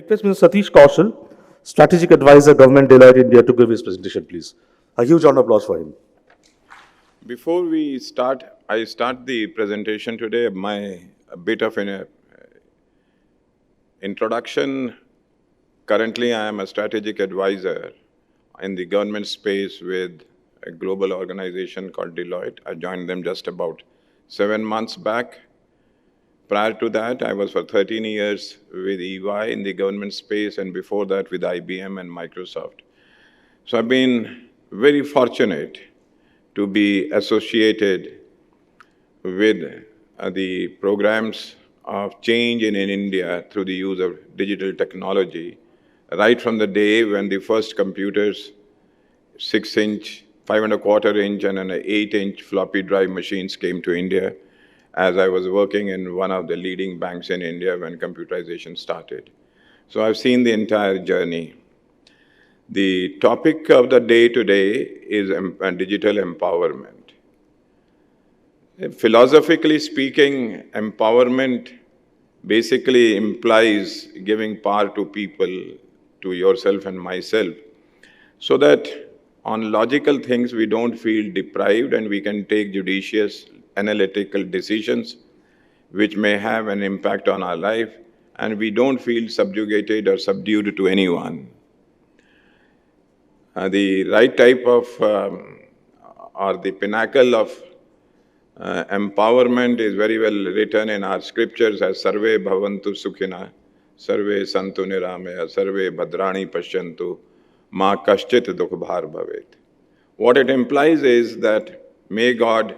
request Mr. Satish Kaushal, Strategic Advisor, Government Deloitte India, to give his presentation, please. A huge round of applause for him. Before I start the presentation today, a bit of an introduction. Currently, I am a strategic advisor in the government space with a global organization called Deloitte. I joined them just about 7 months back. Prior to that, I was for 13 years with EY in the government space, and before that with IBM and Microsoft. So I've been very fortunate to be associated with the programs of change in India through the use of digital technology, right from the day when the first computers, 6-inch, 5.25-inch, and an 8-inch floppy drive machines came to India, as I was working in one of the leading banks in India when computerization started. So I've seen the entire journey. The topic of the day today is digital empowerment. Philosophically speaking, empowerment basically implies giving power to people, to yourself and myself, so that on logical things we don't feel deprived and we can take judicious, analytical decisions which may have an impact on our life, and we don't feel subjugated or subdued to anyone. The right type of, or the pinnacle of empowerment is very well written in our scriptures as Sarve Bhavantu Sukhina, Sarve Santu Niramaya, Sarve Bhadrani Pashyantu, Ma Kaschit Dukhbhar Bhavet. What it implies is that may God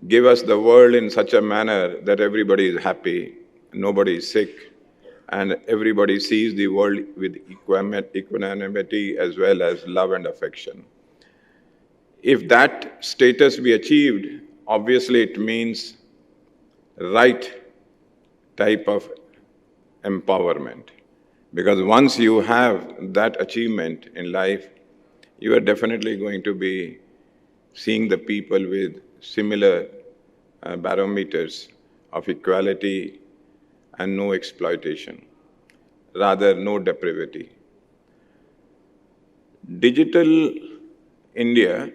give us the world in such a manner that everybody is happy, nobody is sick, and everybody sees the world with equanimity as well as love and affection. If that status be achieved, obviously it means right type of empowerment. Because once you have that achievement in life, you are definitely going to be seeing the people with similar barometers of equality and no exploitation, rather no depravity. Digital India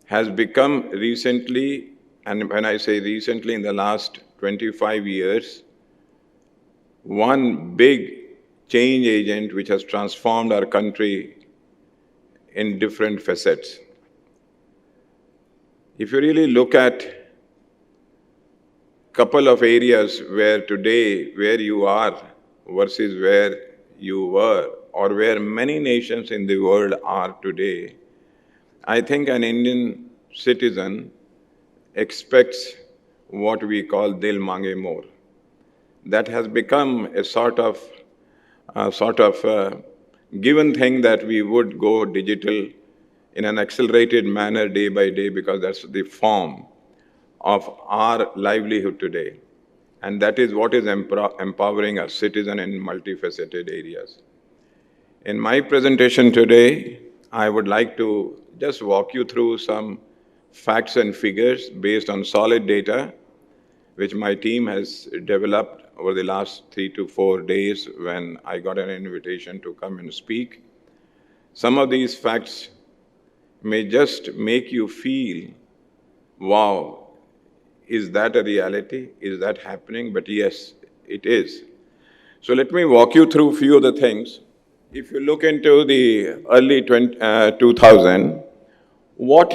has become recently, and when I say recently, in the last 25 years, one big change agent which has transformed our country in different facets. If you really look at a couple of areas where today, where you are versus where you were, or where many nations in the world are today, I think an Indian citizen expects what we call Dil Mange More. That has become a sort of given thing that we would go digital in an accelerated manner day by day, because that's the form of our livelihood today. And that is what is empowering our citizen in multifaceted areas. In my presentation today, I would like to just walk you through some facts and figures based on solid data, which my team has developed over the last 3 to 4 days when I got an invitation to come and speak. Some of these facts may just make you feel, wow, is that a reality? Is that happening? But yes, it is. So let me walk you through a few of the things. If you look into the early 2000, what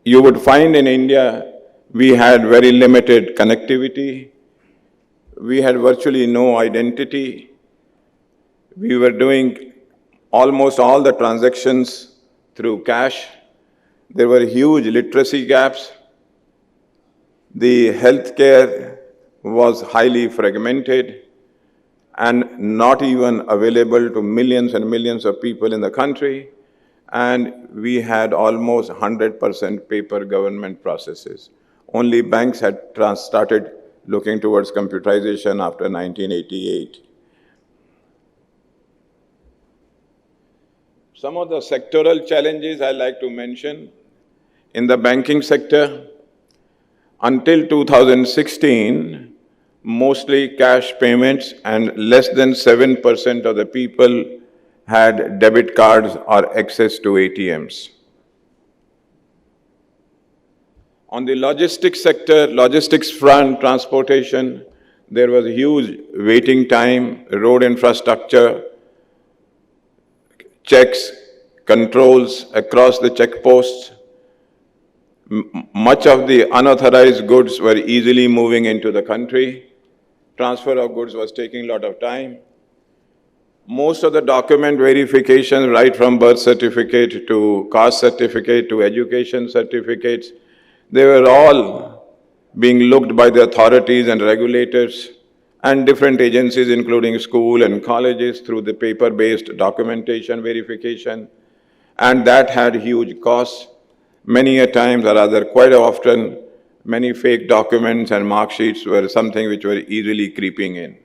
you would find in India, we had very limited connectivity. We had virtually no identity. We were doing almost all the transactions through cash. There were huge literacy gaps. The healthcare was highly fragmented and not even available to millions and millions of people in the country. And we had almost 100% paper government processes. Only banks had started looking towards computerization after 1988. Some of the sectoral challenges I like to mention. In the banking sector, until 2016, mostly cash payments, and less than 7% of the people had debit cards or access to ATMs. On the logistics sector, logistics front, transportation, there was a huge waiting time, road infrastructure, checks, controls across the checkposts. Much of the unauthorized goods were easily moving into the country. Transfer of goods was taking a lot of time. Most of the document verification, right from birth certificate to caste certificate to education certificates, they were all being looked by the authorities and regulators and different agencies, including school and colleges, through the paper-based documentation verification. And that had huge costs. Many a times, or rather quite often, many fake documents and mark sheets were something which were easily creeping in.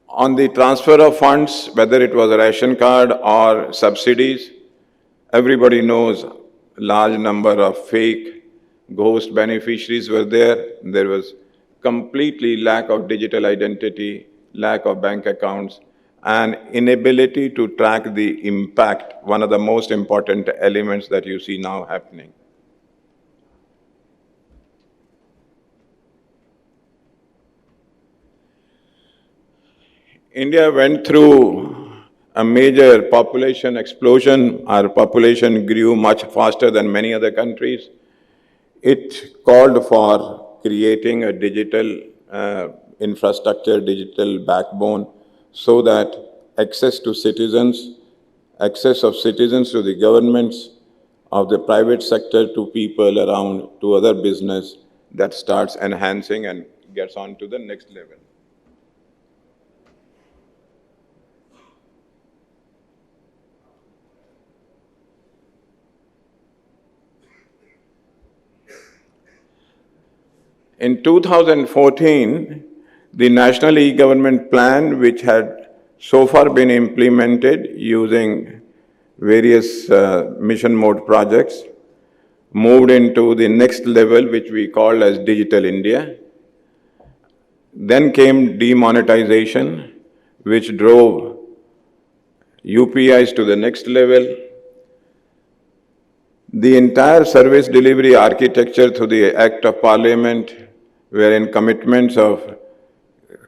On the transfer of funds, whether it was a ration card or subsidies, everybody knows large number of fake ghost beneficiaries were there. There was completely lack of digital identity, lack of bank accounts, and inability to track the impact, one of the most important elements that you see now happening. India went through a major population explosion. Our population grew much faster than many other countries. It called for creating a digital infrastructure, digital backbone, so that access of citizens to the governments, of the private sector to people around, to other business, that starts enhancing and gets on to the next level. In 2014, the National E-Government Plan, which had so far been implemented using various mission mode projects, moved into the next level, which we call as Digital India. Then came demonetization, which drove UPIs to the next level. The entire service delivery architecture through the Act of Parliament, wherein commitments of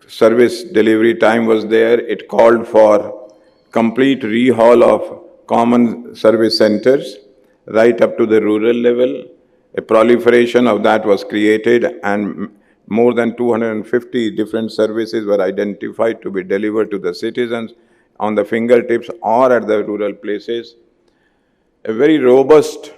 service delivery time was there, it called for complete rehaul of common service centers right up to the rural level. A proliferation of that was created, and more than 250 different services were identified to be delivered to the citizens on the fingertips or at the rural places. A very robust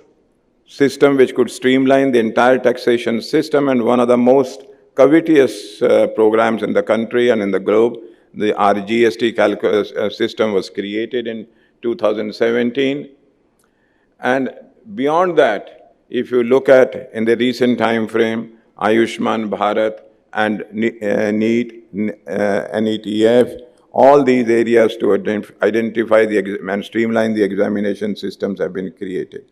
system which could streamline the entire taxation system, and one of the most covetous programs in the country and in the globe. The RGST system was created in 2017. And beyond that, if you look at in the recent time frame, Ayushman Bharat and NEET, NETF, all these areas to identify and streamline the examination systems have been created.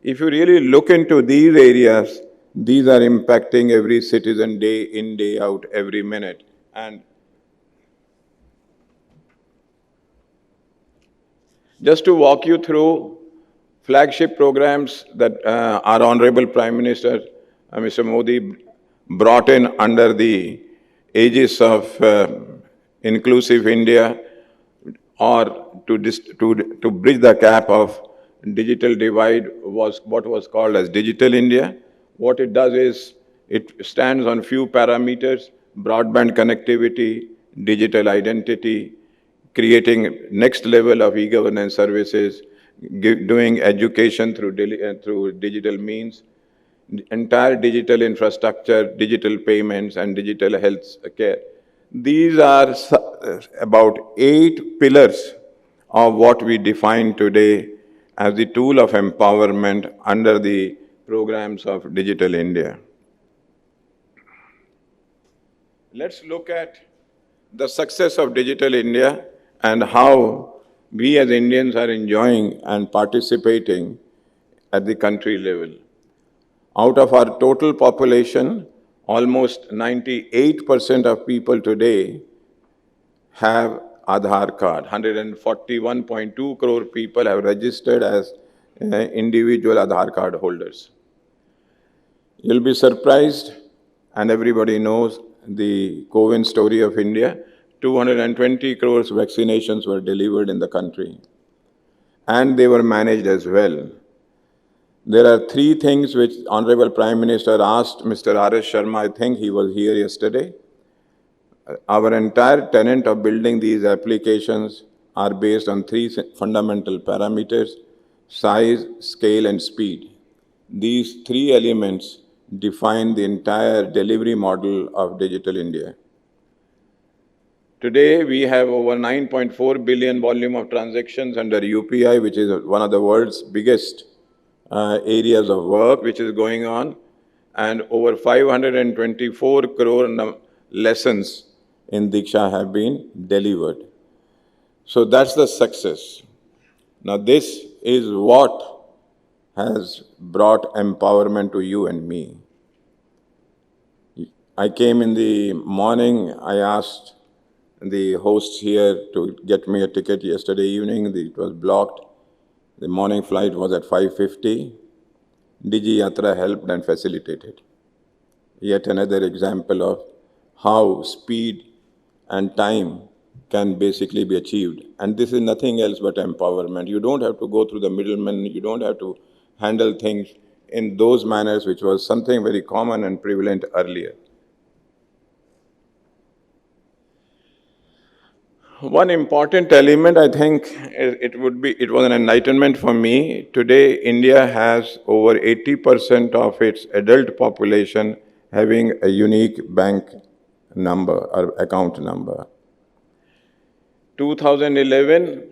If you really look into these areas, these are impacting every citizen day in, day out, every minute. And just to walk you through flagship programs that our Honorable Prime Minister, Mr. Modi, brought in under the aegis of Inclusive India, or to bridge the gap of digital divide, was what was called as Digital India. What it does is, it stands on few parameters: broadband connectivity, digital identity, creating next level of e-governance services, doing education through digital means, entire digital infrastructure, digital payments, and digital health care. These are about 8 pillars of what we define today as the tool of empowerment under the programs of Digital India. Let's look at the success of Digital India and how we as Indians are enjoying and participating at the country level. Out of our total population, Almost 98% of people today have Aadhaar card. 141.2 crore people have registered as individual Aadhaar card holders. You'll be surprised, and everybody knows the COVID story of India. 220 crores vaccinations were delivered in the country, and they were managed as well. There are three things which Honorable Prime Minister asked Mr. R.S. Sharma. I think he was here yesterday. Our entire tenet of building these applications are based on three fundamental parameters: size, scale, and speed. These three elements define the entire delivery model of Digital India. Today, we have over 9.4 billion volume of transactions under UPI, which is one of the world's biggest areas of work which is going on, and over 524 crore lessons in Diksha have been delivered. So that's the success. Now this is what has brought empowerment to you and me. I came in the morning, I asked the hosts here to get me a ticket yesterday evening. It was blocked. The morning flight was at 5:50. Digi Yatra helped and facilitated. Yet another example of how speed and time can basically be achieved. And this is nothing else but empowerment. You don't have to go through the middlemen. You don't have to handle things in those manners, which was something very common and prevalent earlier. One important element, I think, it was an enlightenment for me. Today, India has over 80% of its adult population having a unique bank number or account number. 2011,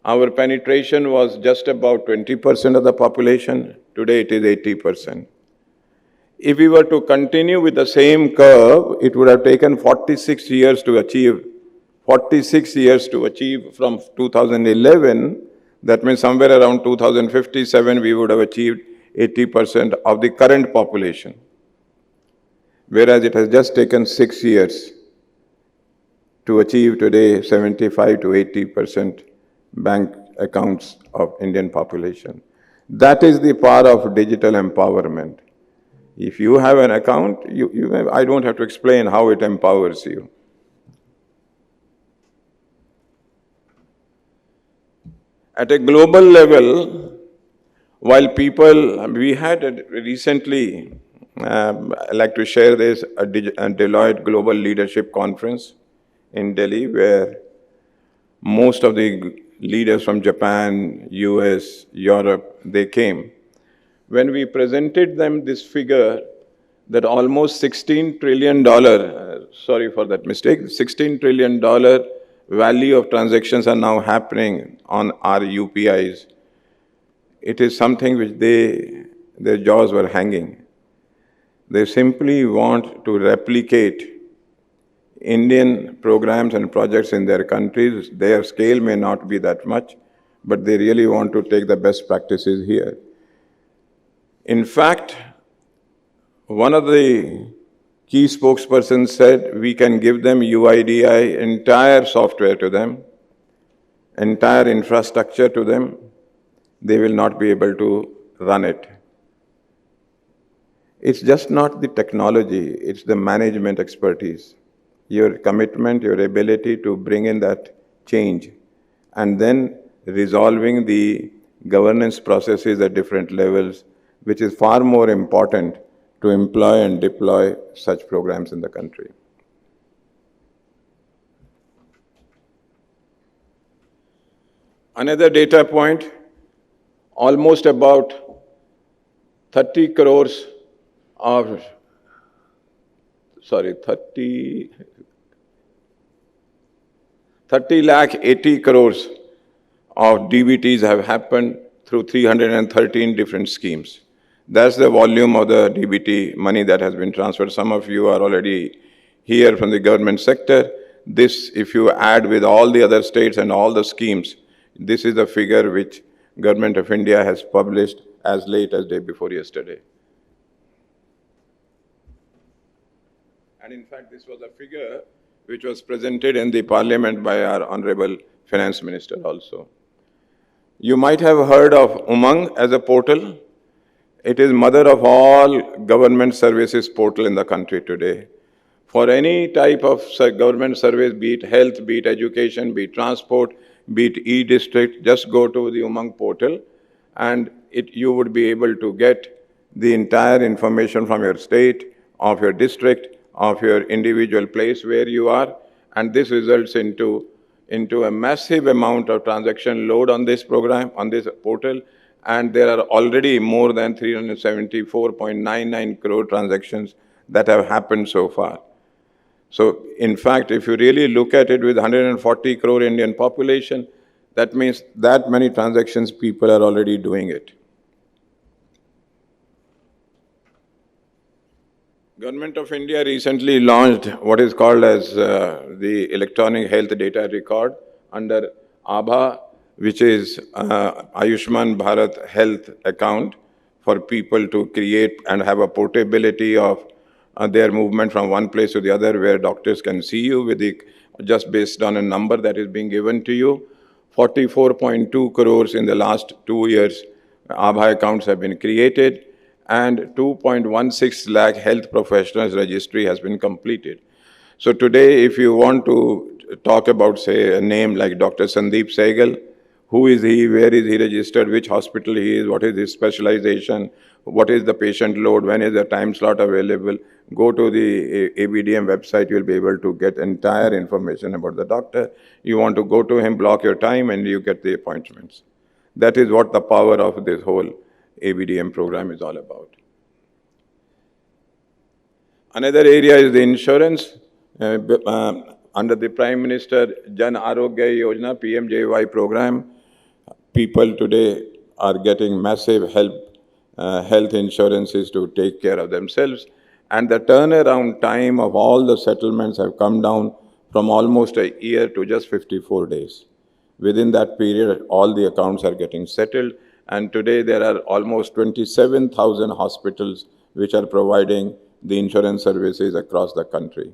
our penetration was just about 20% of the population. Today, it is 80%. If we were to continue with the same curve, it would have taken 46 years to achieve. 46 years to achieve from 2011, that means somewhere around 2057, we would have achieved 80% of the current population. Whereas it has just taken 6 years to achieve today 75 to 80% bank accounts of Indian population. That is the power of digital empowerment. If you have an account, I don't have to explain how it empowers you. At a global level, while we had recently, I'd like to share this, a Deloitte Global Leadership Conference in Delhi, where most of the leaders from Japan, US, Europe, they came. When we presented them this figure, that almost $16 trillion, sorry for that mistake, $16 trillion value of transactions are now happening on our UPIs. It is something which their jaws were hanging. They simply want to replicate Indian programs and projects in their countries. Their scale may not be that much, but they really want to take the best practices here. In fact, one of the key spokespersons said we can give them UIDI entire software to them, entire infrastructure to them. They will not be able to run it. It's just not the technology, it's the management expertise. Your commitment, your ability to bring in that change, and then resolving the governance processes at different levels, which is far more important to employ and deploy such programs in the country. Another data point, almost about 30 crores of, 30 lakh 80 crores of DBTs have happened through 313 different schemes. That's the volume of the DBT money that has been transferred. Some of you are already here from the government sector. This, if you add with all the other states and all the schemes, this is the figure which Government of India has published as late as day before yesterday. And in fact, this was a figure which was presented in the parliament by our Honorable Finance Minister also. You might have heard of Umang as a portal. It is mother of all government services portal in the country today. For any type of government service, be it health, be it education, be it transport, be it e-district, just go to the Umang portal and you would be able to get the entire information from your state, of your district, of your individual place where you are, and this results into a massive amount of transaction load on this program, on this portal, and there are already more than 374.99 crore transactions that have happened so far. So, in fact, if you really look at it with 140 crore Indian population, that means that many transactions people are already doing it. Government of India recently launched what is called as the Electronic Health Data Record under ABHA, which is Ayushman Bharat Health Account for people to create and have a portability of their movement from one place to the other, where doctors can see you with just based on a number that is being given to you. 44.2 crores in the last 2 years, ABHA accounts have been created, and 2.16 lakh health professionals registry has been completed. So today, if you want to talk about, say, a name like Dr. Sandeep Sehgal, who is he, where is he registered, which hospital he is, what is his specialization, what is the patient load, when is the time slot available, go to the ABDM website, you'll be able to get entire information about the doctor. You want to go to him, block your time, and you get the appointments. That is what the power of this whole ABDM program is all about. Another area is the insurance. Under the Prime Minister Jan Arogya Yojana, PMJY program, people today are getting massive health insurances to take care of themselves. And the turnaround time of all the settlements have come down from almost a year to just 54 days. Within that period, all the accounts are getting settled. And today there are almost 27,000 hospitals which are providing the insurance services across the country.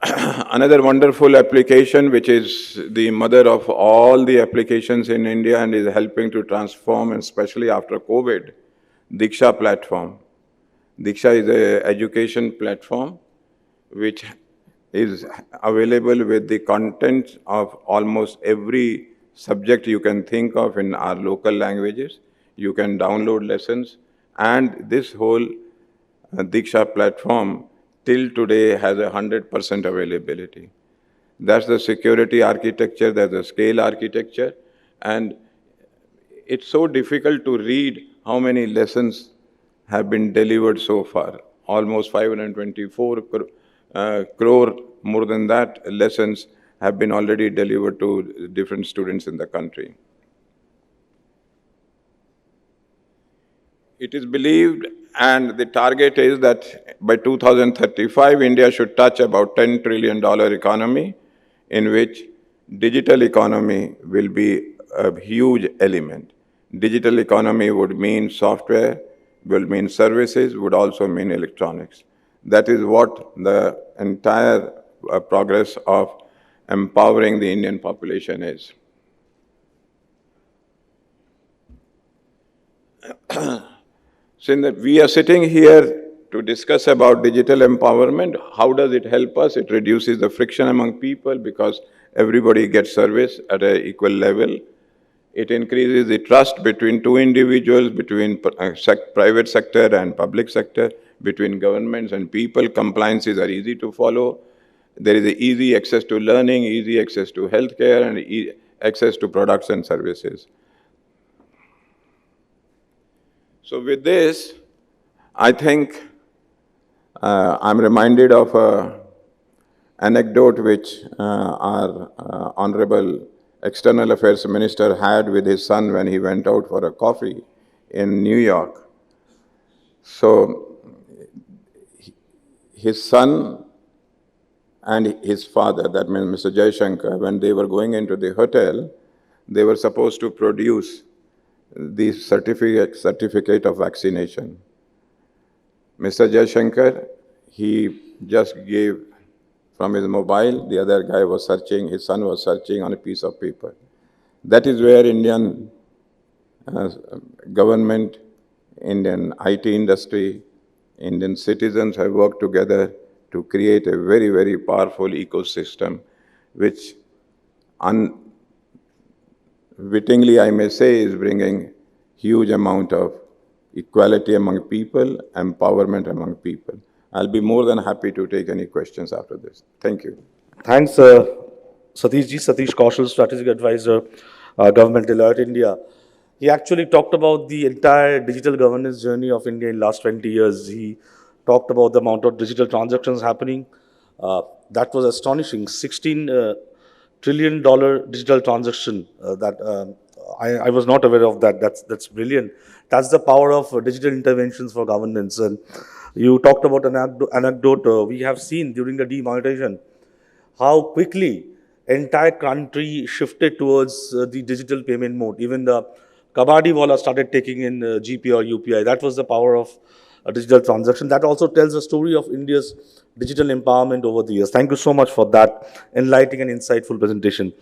Another wonderful application, which is the mother of all the applications in India and is helping to transform, especially after COVID, Diksha platform. Diksha is an education platform which is available with the content of almost every subject you can think of in our local languages. You can download lessons, and this whole Diksha platform till today has 100% availability. That's the security architecture, that's the scale architecture, and it's so difficult to read how many lessons have been delivered so far. Almost 524 crore, more than that, lessons have been already delivered to different students in the country. It is believed, and the target is that by 2035, India should touch about $10 trillion economy, in which digital economy will be a huge element. Digital economy would mean software, will mean services, would also mean electronics. That is what the entire progress of empowering the Indian population is. Since we are sitting here to discuss about digital empowerment, how does it help us? It reduces the friction among people because everybody gets service at an equal level. It increases the trust between two individuals, between private sector and public sector, between governments and people. Compliances are easy to follow. There is easy access to learning, easy access to healthcare, and access to products and services. So with this, I think I'm reminded of an anecdote which our Honorable External Affairs Minister had with his son when he went out for a coffee in New York. So his son and his father, that means Mr. Jaishankar, when they were going into the hotel, they were supposed to produce the certificate of vaccination. Mr. Jaishankar, he just gave from his mobile, the other guy was searching, his son was searching on a piece of paper. That is where Indian uh, government, Indian IT industry, Indian citizens have worked together to create a very, very powerful ecosystem, which unwittingly, I may say, is bringing huge amount of equality among people, empowerment among people. I'll be more than happy to take any questions after this. Thank you. Thanks, Satish Kaushal, strategic advisor, government Deloitte India. He actually talked about the entire digital governance journey of India in last 20 years. He talked about the amount of digital transactions happening. That was astonishing. $16 trillion digital transaction. I was not aware of that. That's brilliant. That's the power of digital interventions for governance. And you talked about an anecdote we have seen during the demonetization, how quickly entire country shifted towards the digital payment mode. Even the kabaddi wala started taking in GP or UPI. That was the power of a digital transaction. That also tells the story of India's digital empowerment over the years. Thank you so much for that enlightening and insightful presentation.